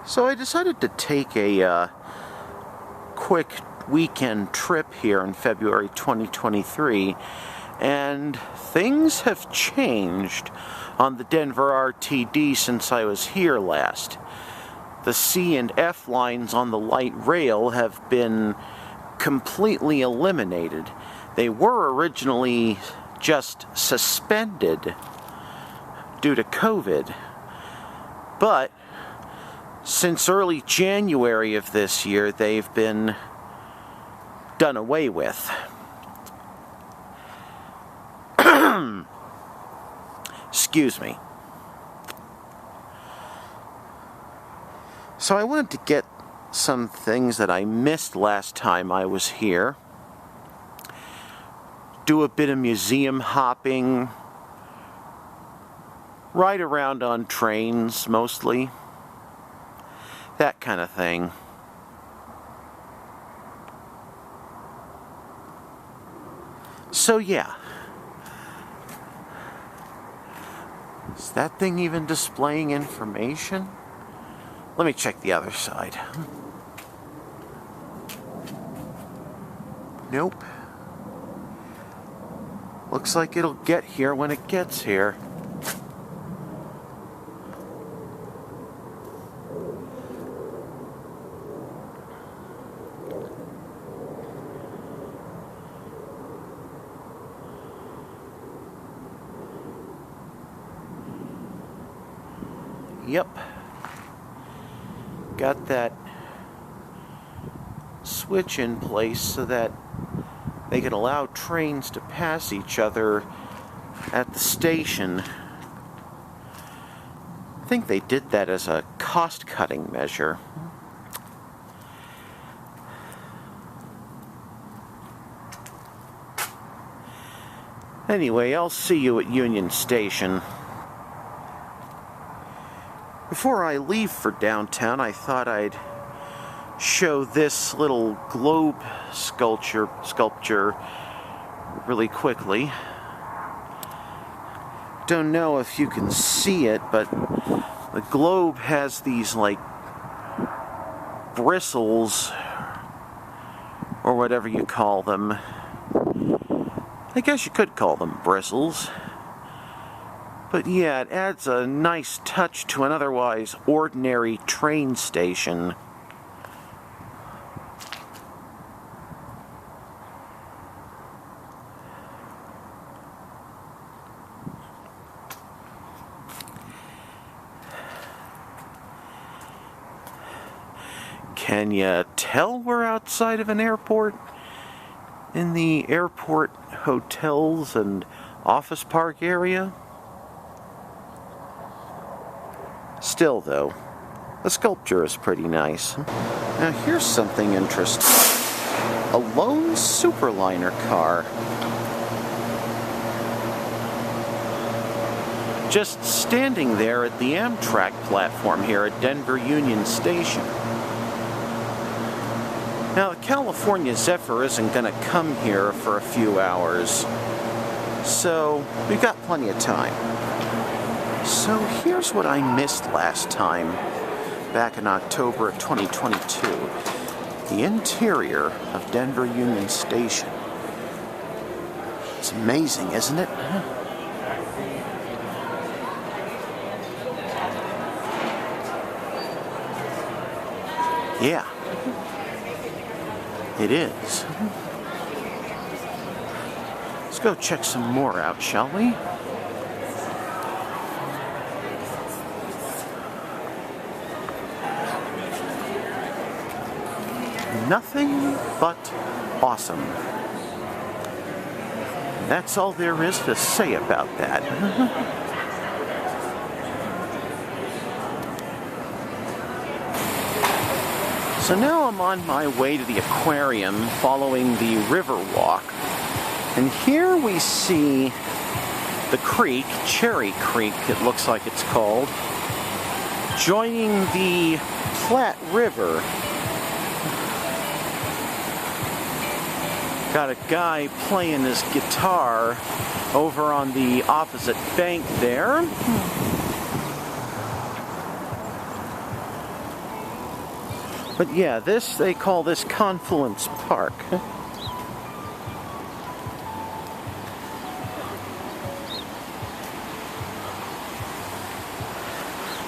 So I decided to take a quick weekend trip here in February 2023, and things have changed on the Denver RTD since I was here last. The C and F lines on the light rail have been completely eliminated. They were originally just suspended due to COVID, but since early January of this year, they've been done away with. Excuse me. So I wanted to get some things that I missed last time I was here. Do a bit of museum hopping. Ride around on trains, mostly. That kind of thing. So yeah. Is that thing even displaying information? Let me check the other side. Nope. Looks like it'll get here when it gets here. Yep. Got that switch in place so that they can allow trains to pass each other at the station. I think they did that as a cost-cutting measure. Anyway, I'll see you at Union Station. Before I leave for downtown, I thought I'd show this little globe sculpture really quickly. Don't know if you can see it, but the globe has these like bristles, or whatever you call them. I guess you could call them bristles. But yeah, it adds a nice touch to an otherwise ordinary train station. Can you tell we're outside of an airport? In the airport hotels and office park area? Still, though, the sculpture is pretty nice. Now, here's something interesting. A lone superliner car. Just standing there at the Amtrak platform here at Denver Union Station. Now, the California Zephyr isn't going to come here for a few hours, so we've got plenty of time. So here's what I missed last time, back in October of 2022. The interior of Denver Union Station. It's amazing, isn't it? Yeah, it is. Let's go check some more out, shall we? Nothing but awesome. That's all there is to say about that. So now I'm on my way to the aquarium following the river walk. And here we see the creek, Cherry Creek it looks like it's called, joining the Platte River. Got a guy playing his guitar over on the opposite bank there. But yeah, they call this Confluence Park.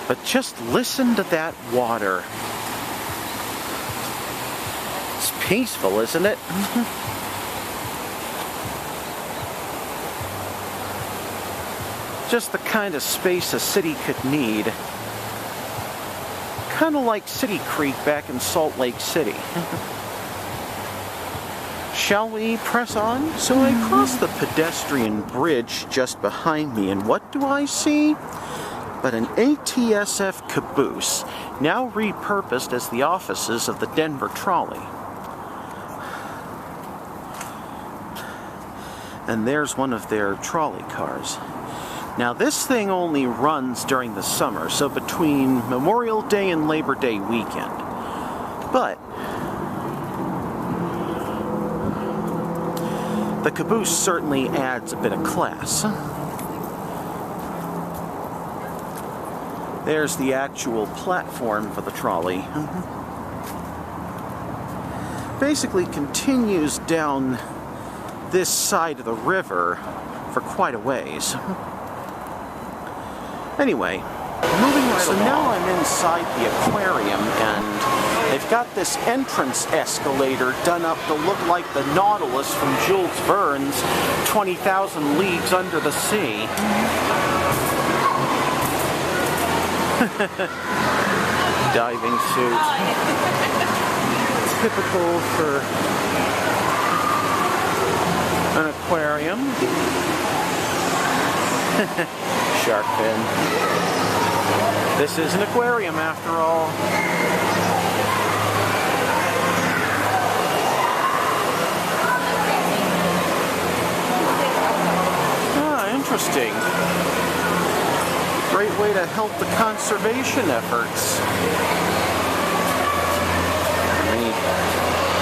But just listen to that water. It's peaceful, isn't it? Just the kind of space a city could need. Kind of like City Creek back in Salt Lake City. Shall we press on? So I cross the pedestrian bridge just behind me, and what do I see? But an ATSF caboose, now repurposed as the offices of the Denver Trolley. And there's one of their trolley cars. Now this thing only runs during the summer, so between Memorial Day and Labor Day weekend. But the caboose certainly adds a bit of class. There's the actual platform for the trolley. Basically continues down this side of the river for quite a ways. Anyway, moving right along. So now I'm inside the aquarium, and they've got this entrance escalator done up to look like the Nautilus from Jules Verne's 20,000 Leagues Under the Sea. Diving suit. Typical for an aquarium. Shark fin. This is an aquarium after all. Ah, interesting. Great way to help the conservation efforts. Let me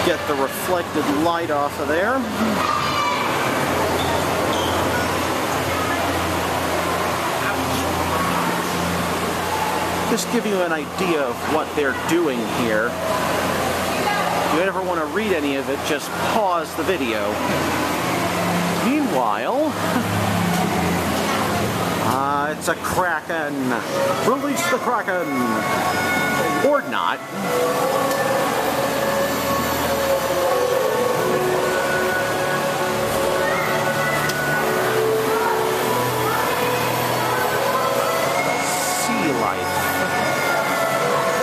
get the reflected light off of there. Just give you an idea of what they're doing here. If you ever want to read any of it, just pause the video. Meanwhile, it's a kraken. Release the kraken! Or not. Sea life.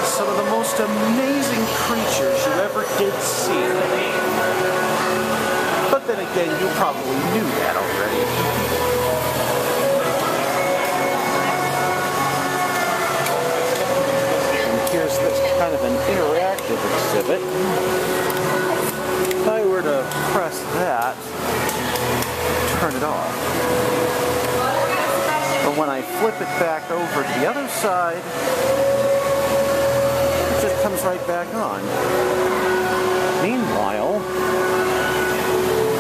Some of the most amazing creatures you ever did see. But then again, you probably knew that already. Here's this kind of an interactive exhibit. If I were to press that, turn it off. But when I flip it back over to the other side, it just comes right back on. Meanwhile,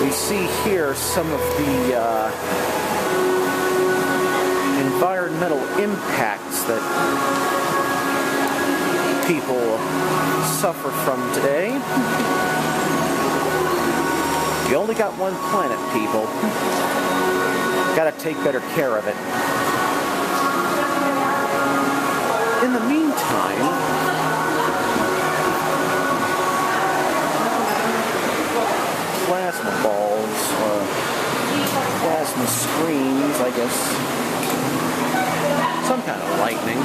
we see here some of the environmental impacts that people suffer from today. You only got one planet, people. Gotta take better care of it. In the meantime, plasma balls, or plasma screens, I guess. Some kind of lightning.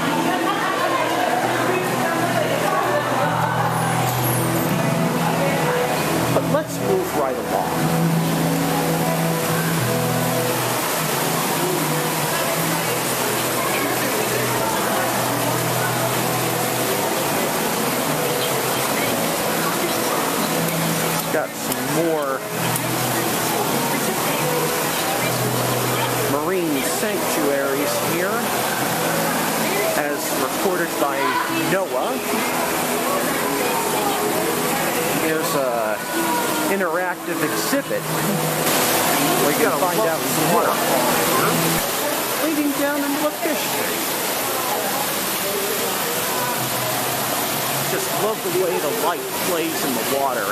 But let's move right along. Got some more marine sanctuaries here, as recorded by NOAA. There's a interactive exhibit where you can find out some more, leading down into a fish tank. Just love the way the light plays in the water.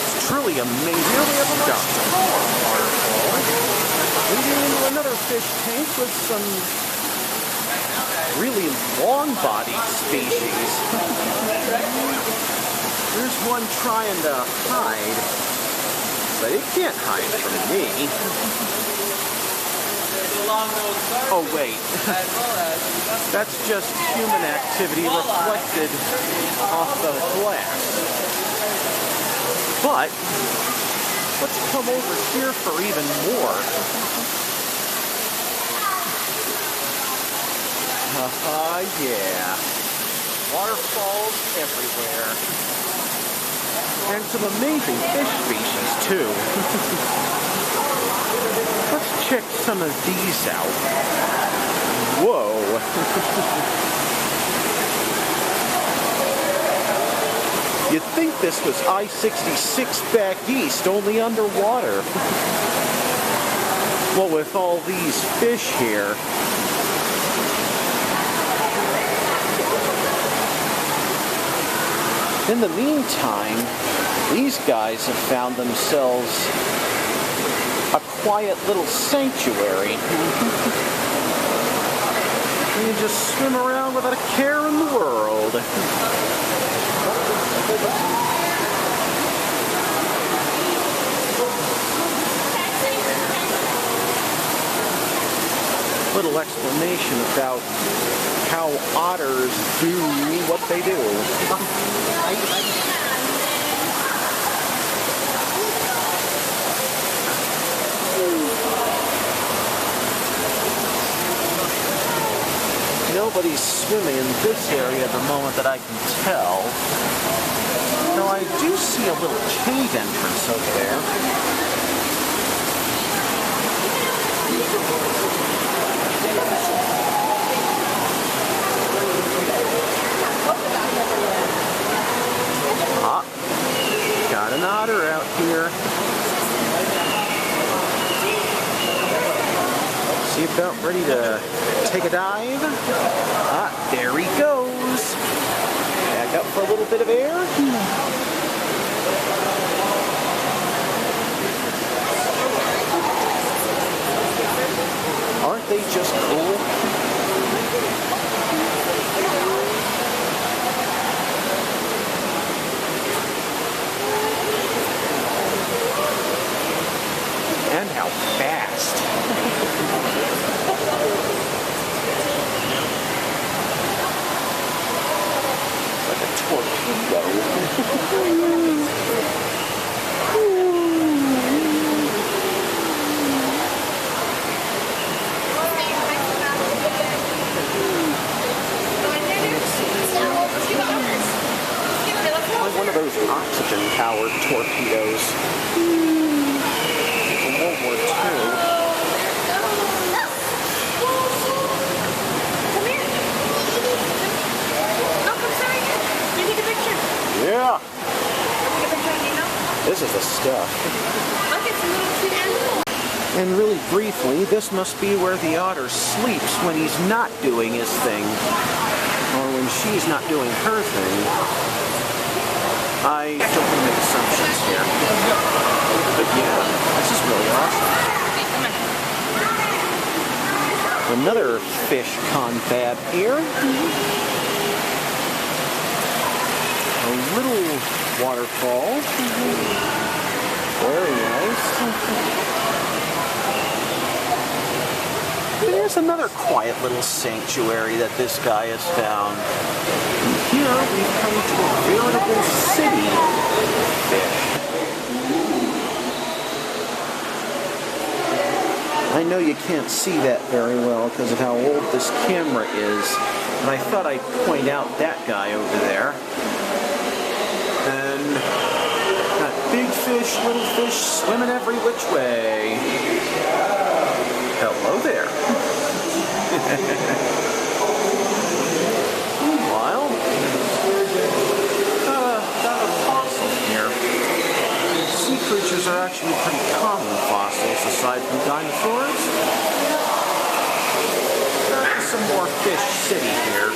It's truly amazing. Here we have a much smaller waterfall. Leading into another fish tank with some really long-bodied species. There's one trying to hide, but it can't hide from me. Oh wait, that's just human activity reflected off the glass. But let's come over here for even more. Yeah. Waterfalls everywhere. And some amazing fish species, too. Let's check some of these out. Whoa. You'd think this was I-66 back east, only underwater. Well, with all these fish here, in the meantime, these guys have found themselves a quiet little sanctuary. You can just swim around without a care in the world. Little explanation about how otters do what they do. Nobody's swimming in this area at the moment that I can tell. Though I do see a little cave entrance over there. Ah, got an otter out here. Is he about ready to take a dive? Ah, there he goes. Back up for a little bit of air. Aren't they just cool? And how fast. Like a torpedo. Like one of those oxygen-powered torpedoes. From World War II. Yeah. This is the stuff. Look, it's a little cute animal. And really briefly, this must be where the otter sleeps when he's not doing his thing. Or when she's not doing her thing. I don't want to make assumptions here. But yeah, this is really awesome. Another fish confab here. A little waterfall. Very nice. There's another quiet little sanctuary that this guy has found. Here we've come to a veritable city of fish. I know you can't see that very well because of how old this camera is, but I thought I'd point out that guy over there. And got big fish, little fish swimming every which way. Hello there. Meanwhile, got a fossil here. Sea creatures are actually pretty common fossils aside from dinosaurs. Some more fish city here.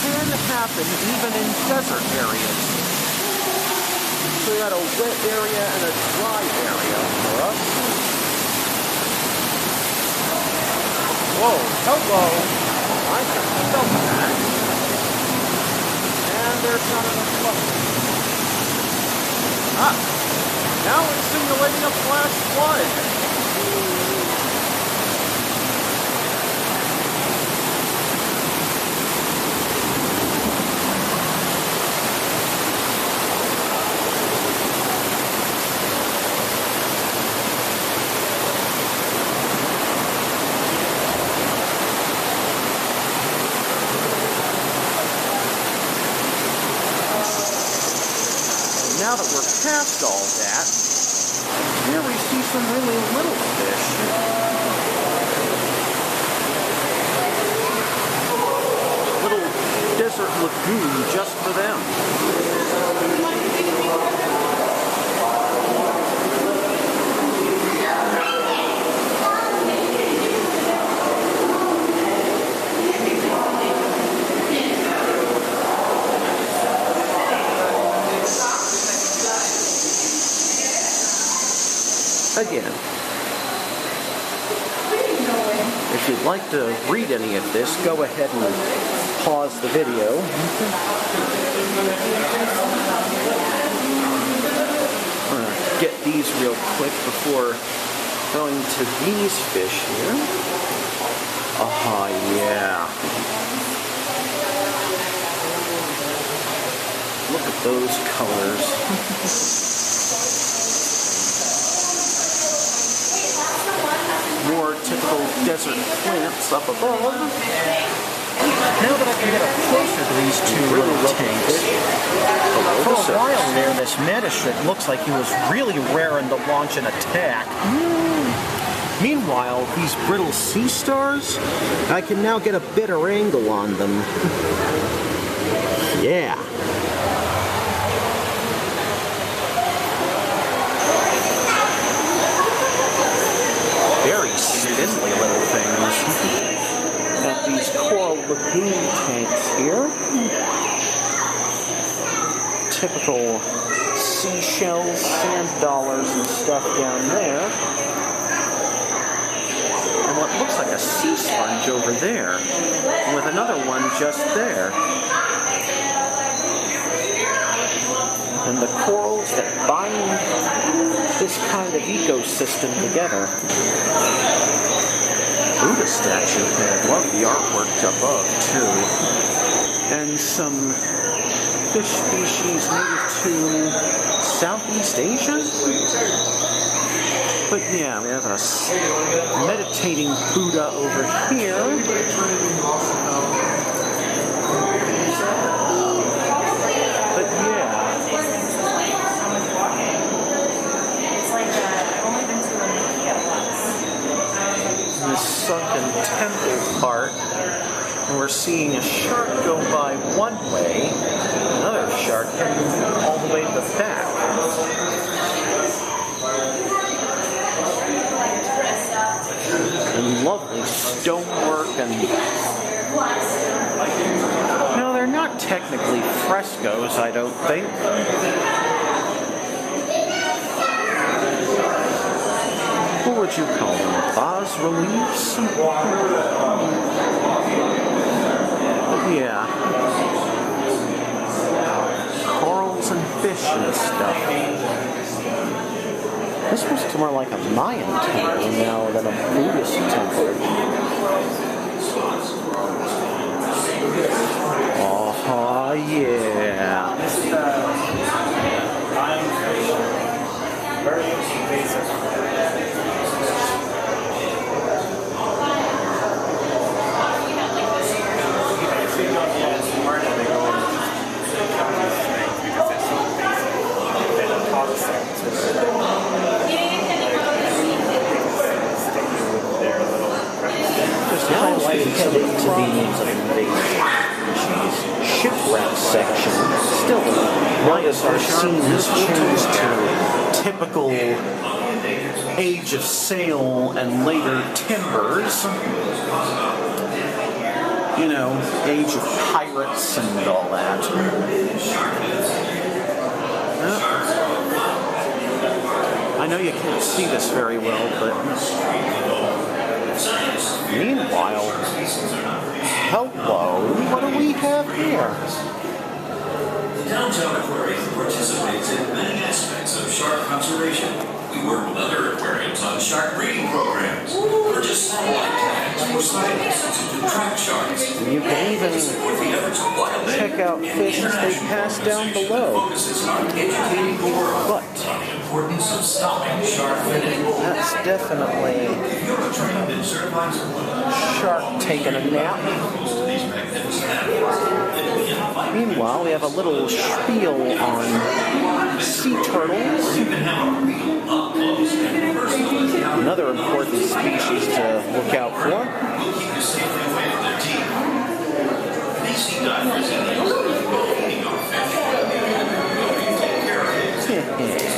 can happen even in desert areas. So we got a wet area and a dry area for us. Whoa, hello! I just felt that. And there's not enough luck. Ah! Now it's simulating a flash flood! Now that we're past all that, here we see some really little fish. Little desert lagoon just for them. Again, if you'd like to read any of this, go ahead and pause the video. I'm going to get these real quick before going to these fish here. Aha, yeah. Look at those colors. More typical desert plants up above. Now that I can get up closer to these two little tanks, for a while there, this mantis looks like he was really raring to launch an attack. Meanwhile, these brittle sea stars, I can now get a better angle on them. Yeah. Very spindly little things. Got these coral lagoon tanks here. Typical seashells, sand dollars, and stuff down there. And what looks like a sea sponge over there, with another one just there. And the corals that bind this kind of ecosystem together. Buddha statue there. Love the artwork above, too. And some fish species native to Southeast Asia? But yeah, we have a meditating Buddha over here. But yeah. This sunken temple part, and we're seeing a shark go by one way, another shark heading all the way to the back. And lovely stonework, and no, they're not technically frescoes, I don't think. What would you call them? Bas reliefs? Yeah. Corals and fish and stuff. This was more like a Mayan temple now than a Buddhist temple. Oh, yeah. To the shipwreck section. Still, notice our scene has changed to typical age of sail and later timbers. you know, age of pirates and all that. I know you can't see this very well, but meanwhile, hello, what do we have here? The Downtown Aquarium participates in many aspects of shark conservation. We work with other aquariums on shark breeding programs, purchase satellite tags for scientists to track sharks. And you can even check out fish as they pass down below. But Importance of stopping shark finning. that's definitely shark taking a nap. Meanwhile, we have a little spiel on sea turtles. Another important species to look out for.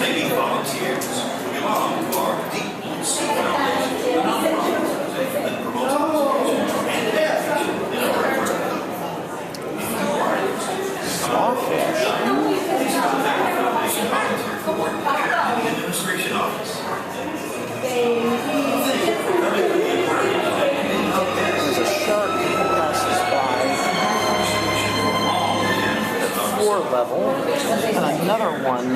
Maybe volunteers who belong to our deep sea foundation, non-profit that promotes conservation and education in our aquarium. Sawfish. For work in the administration office. There's a shark that passes by the floor level, and another one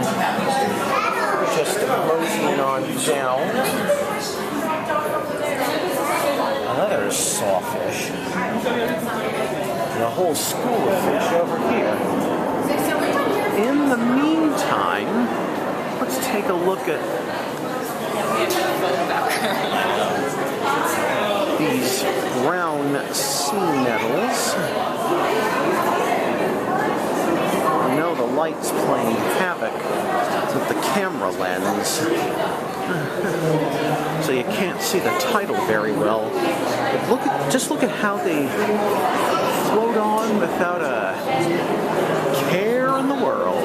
just closing on down. Another sawfish. And a whole school of fish over here. In the meantime, let's take a look at these brown sea nettles. I know the light's playing havoc with the camera lens, so you can't see the title very well. But just look at how they float on without a care in the world.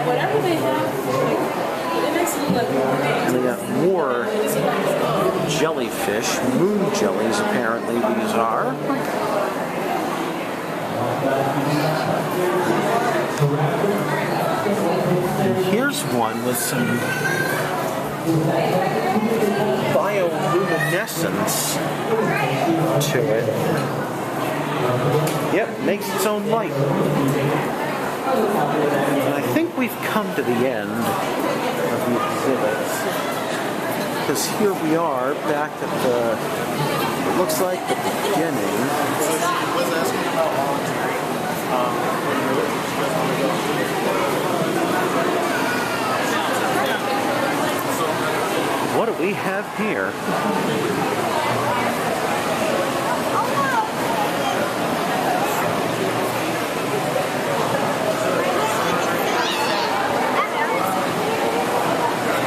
Whatever they have, it makes it look like more. And we got more jellyfish, moon jellies apparently these are. And here's one with some bioluminescence to it. Yep, makes its own light. And I think we've come to the end of the exhibits. Because here we are back at the, it looks like the beginning. I was asking about voluntary. What do we have here?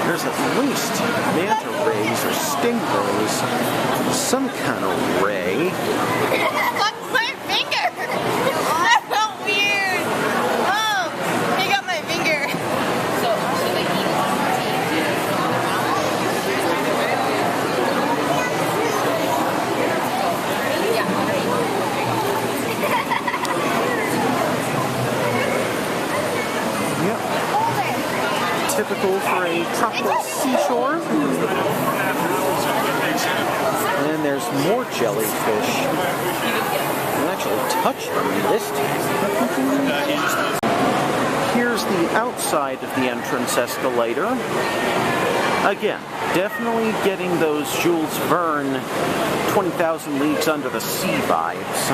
There's at least manta rays or stingrays, some kind of ray. That's my finger! That felt weird! Oh, he got my finger. So they eat Yep. Typical for a tropical seashore. And there's more jellyfish. You can actually touch them this time. Here's the outside of the entrance escalator. Again, definitely getting those Jules Verne 20,000 Leagues Under the Sea vibes.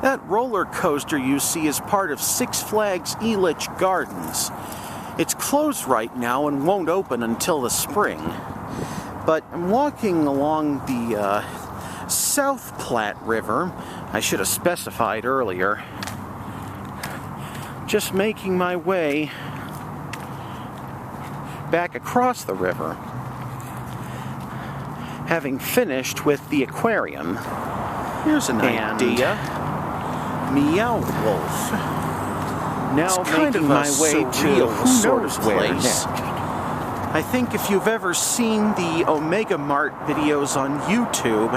That roller coaster you see is part of Six Flags Elitch Gardens. It's closed right now and won't open until the spring. But I'm walking along the South Platte River. I should have specified earlier. Just making my way back across the river, having finished with the aquarium. Here's an idea. Meow Wolf. Now making my way to who knows where next. I think if you've ever seen the Omega Mart videos on YouTube,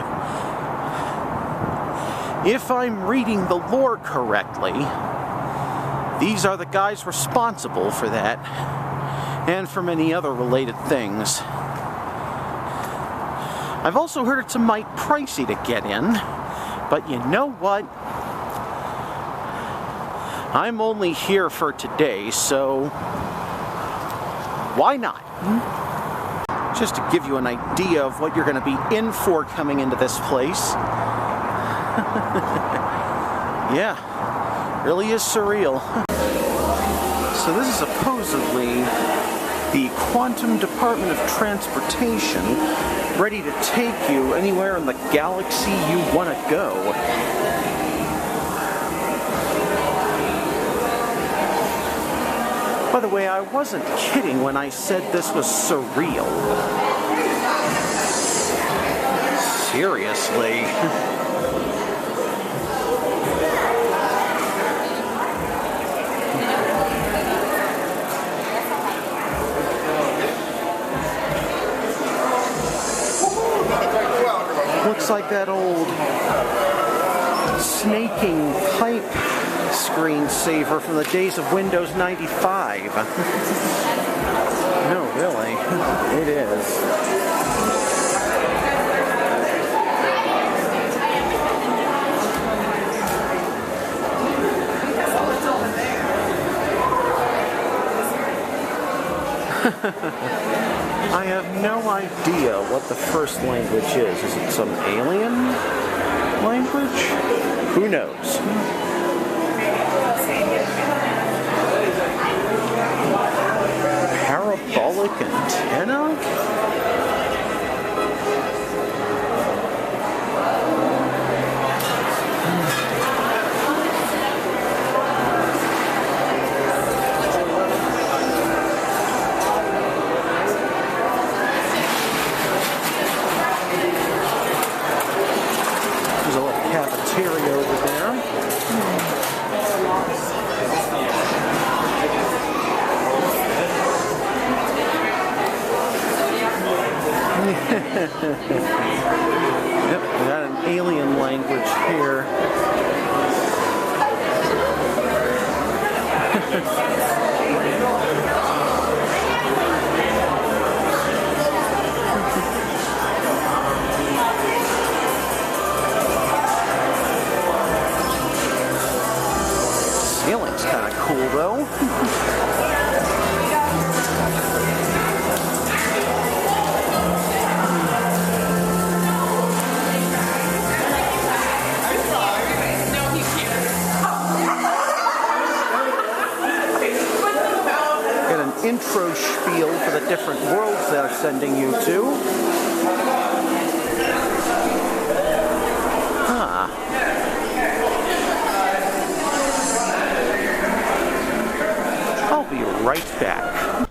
if I'm reading the lore correctly, these are the guys responsible for that, and for many other related things. I've also heard it's a mite pricey to get in, but you know what? I'm only here for today, so why not? Just to give you an idea of what you're going to be in for coming into this place. Yeah, really is surreal. So this is supposedly the Quantum Department of Transportation, ready to take you anywhere in the galaxy you want to go. By the way, I wasn't kidding when I said this was surreal. Seriously. Looks like that old snaking pipe screensaver from the days of Windows 95. No, really, it is. I have no idea what the first language is. Is it some alien language? Who knows? Parabolic antenna? There's a little cafeteria over there. Yep, we got an alien language here. Ceiling's kind of cool though. Intro spiel for the different worlds they're sending you to. Huh. I'll be right back.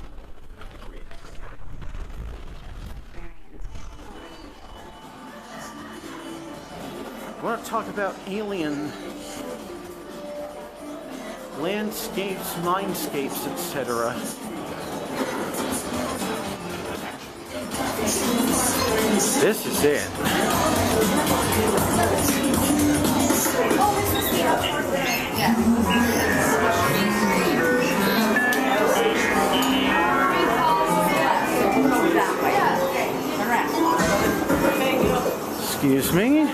I want to talk about alien landscapes, mindscapes, etc. This is it. Excuse me.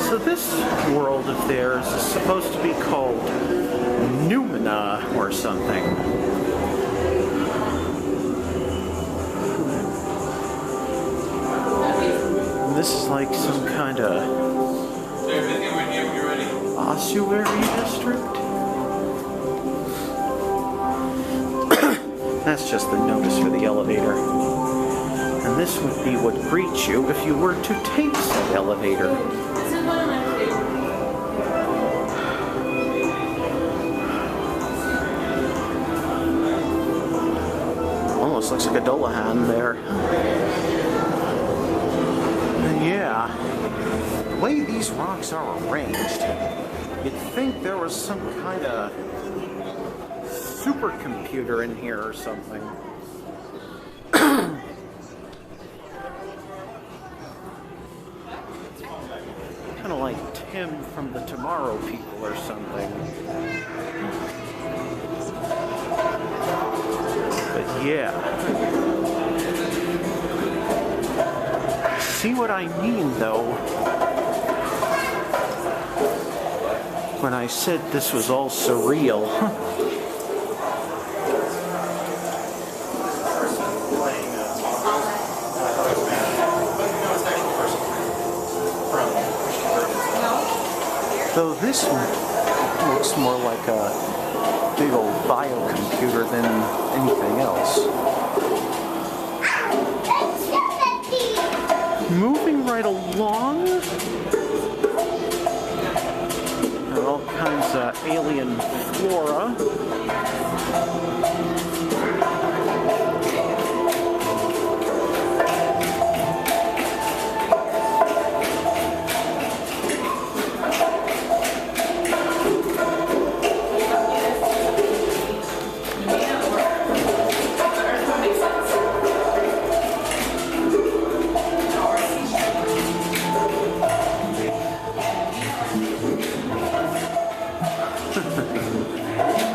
So this world of theirs is supposed to be called Numina or something. And this is like some kind of Ossuary district? That's just the notice for the elevator. And this would be what greets you if you were to take said elevator. Almost looks like a Dolahan there. Yeah. The way these rocks are arranged, you'd think there was some kind of supercomputer in here or something. Kind of like Tim from the Tomorrow People or something. But yeah. See what I mean, though, when I said this was all surreal. Though this one looks more like a big old biocomputer than anything else. Moving right along. There are all kinds of alien flora.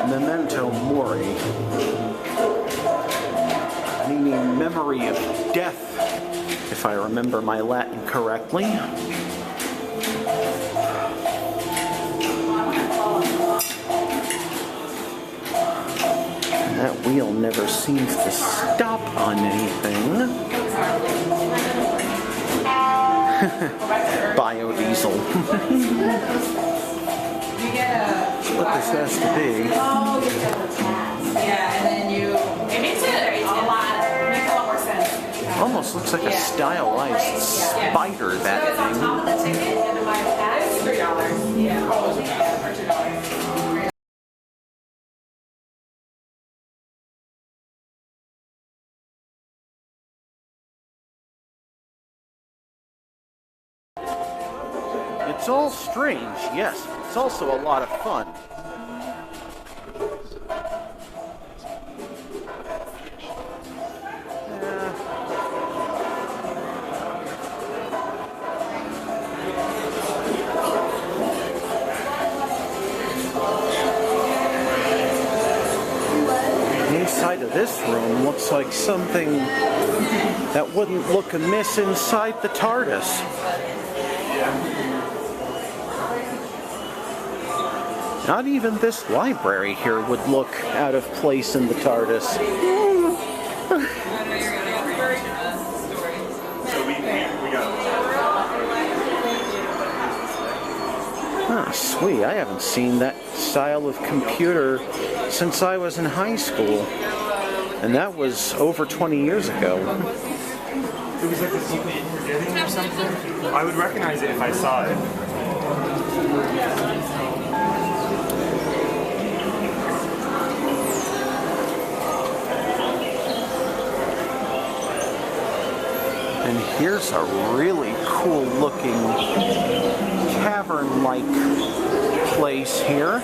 Memento mori, meaning memory of death, if I remember my Latin correctly. And that wheel never seems to stop on anything. Biodiesel. What this has to be. Yeah, and then you. It makes it a lot. It makes a lot more sense. Almost looks like a stylized spider, that It's on top of the thing. ticket, and then my pass is $3. Yeah, for $2. It's all strange, yes. It's also a lot of fun. The inside of this room looks like something that wouldn't look amiss inside the TARDIS. Not even this library here would look out of place in the TARDIS. Ah, sweet. I haven't seen that style of computer since I was in high school. And that was over 20 years ago. It was like a secret or something. I would recognize it if I saw it. And here's a really cool looking cavern-like place here.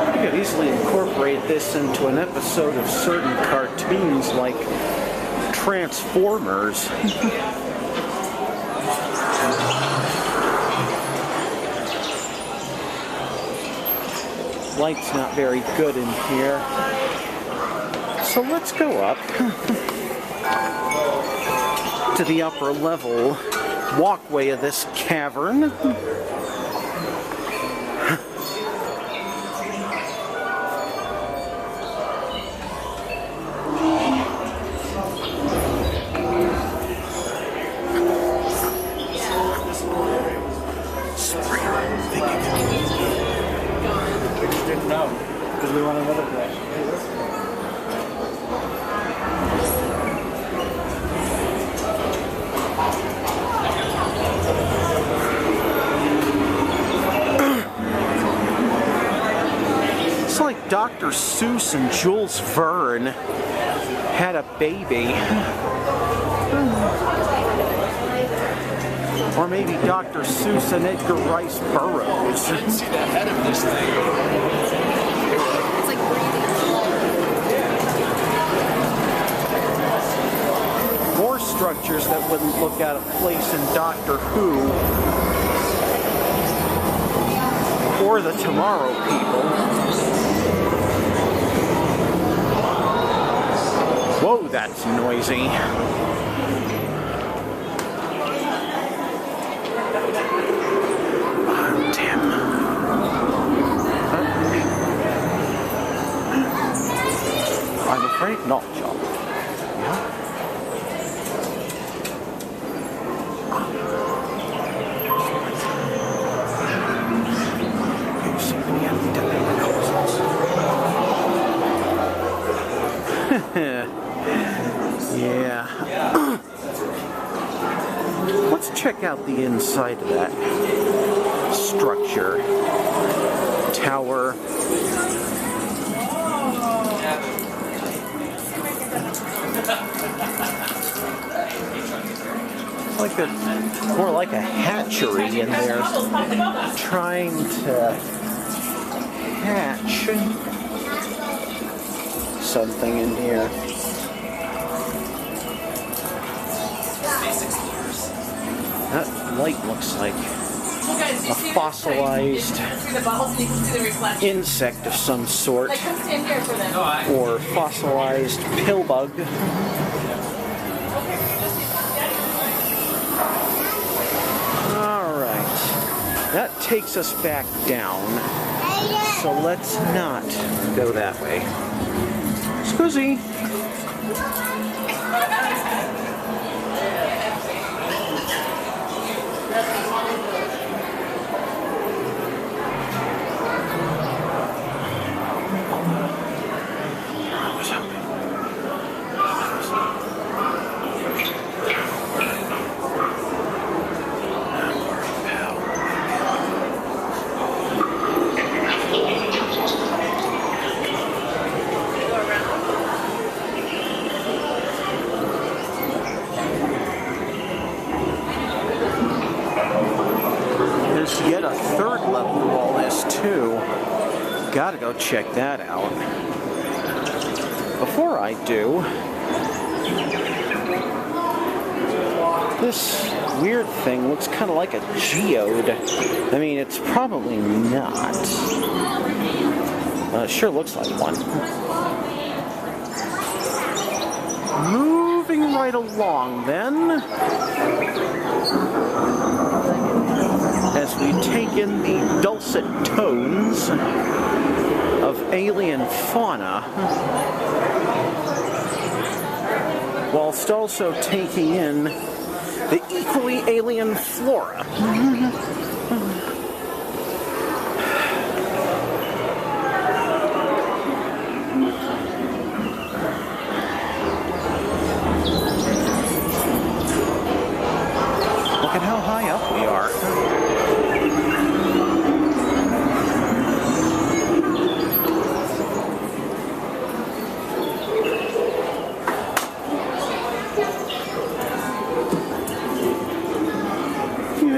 You could easily incorporate this into an episode of certain cartoons like Transformers. Light's not very good in here. So let's go up to the upper level walkway of this cavern. No, because we want another brush. Dr. Seuss and Jules Verne had a baby. Or maybe Dr. Seuss and Edgar Rice Burroughs. See the head of this thing. It's like breathing. More structures that wouldn't look out of place in Doctor Who. Or the Tomorrow People. Whoa, that's noisy. I'm afraid not, John. Yeah? You see the yeah. Let's check out the inside of that structure. Tower. Like more like a hatchery in there, trying to hatch something in here. That light looks like a fossilized insect of some sort, or fossilized pill bug. Alright, that takes us back down, so let's not go that way. Scusi! Yet a third level of all this too. Gotta go check that out. Before I do, this weird thing looks kind of like a geode. I mean, it's probably not. It sure looks like one. Moving right along then. As we take in the dulcet tones of alien fauna, whilst also taking in the equally alien flora. Look at how high up we are.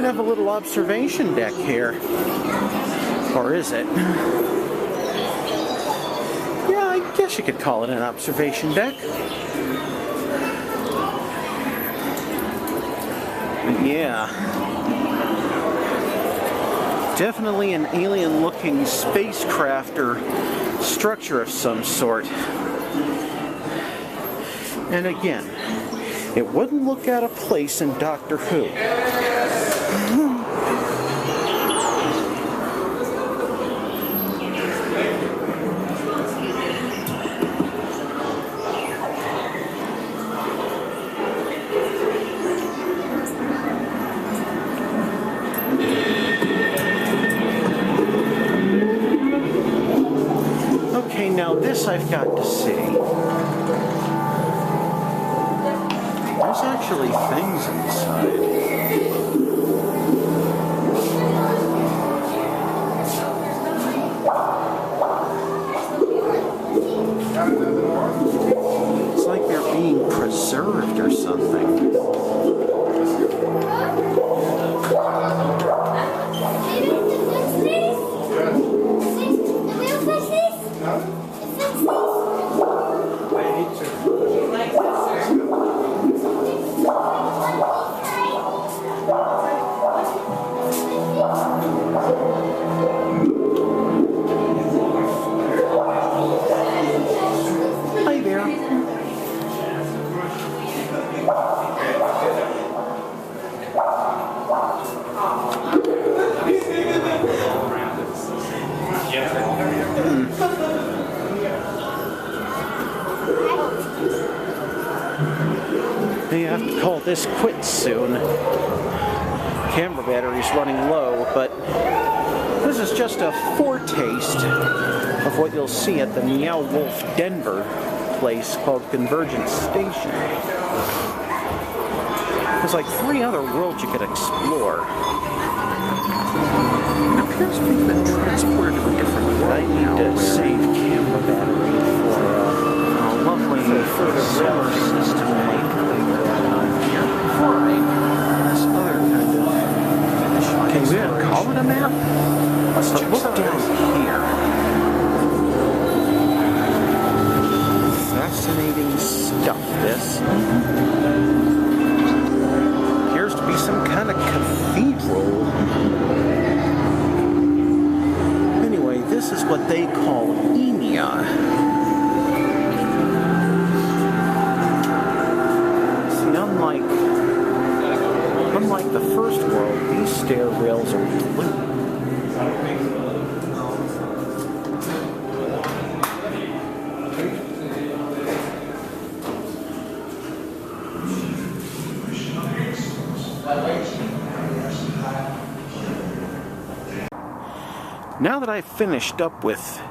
Have a little observation deck here. Or is it? Yeah, I guess you could call it an observation deck. Yeah. Definitely an alien-looking spacecraft or structure of some sort. And again, it wouldn't look out of place in Doctor Who. Okay, now this I've got to see. There's actually things inside. It's like they're being preserved or something. Hi there. May have to call this quits soon. Camera battery's running low, but this is just a foretaste of what you'll see at the Meow Wolf Denver place called Convergence Station. There's like 3 other worlds you could explore. It appears we've been transported to a different world. I need to save camera battery for a lovely further solar system light thing going on here. Before this other kind of... Can we call it a map? Let's look down here. Fascinating stuff, this. Appears to be some kind of cathedral. Anyway, this is what they call Eemia. See, unlike the first world, these stair rails are blue. Now that I've finished up with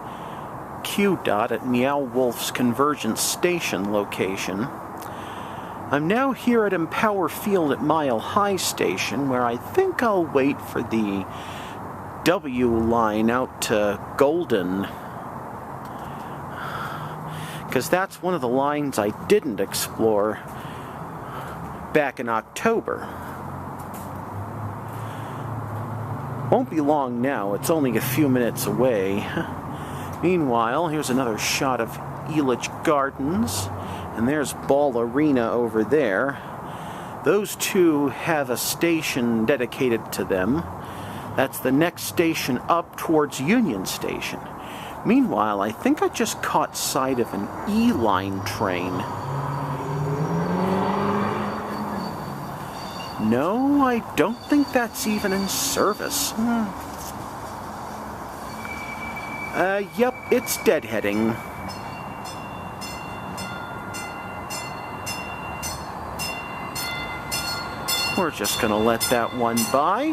Q-Dot at Meow Wolf's Convergence Station location, I'm now here at Empower Field at Mile High Station, where I think I'll wait for the W line out to Golden, because that's one of the lines I didn't explore back in October. Won't be long now, it's only a few minutes away. Meanwhile, here's another shot of Elitch Gardens, and there's Ball Arena over there. Those two have a station dedicated to them. That's the next station up towards Union Station. Meanwhile, I think I just caught sight of an E-line train. No, I don't think that's even in service. Yep, it's deadheading. We're just gonna let that one by.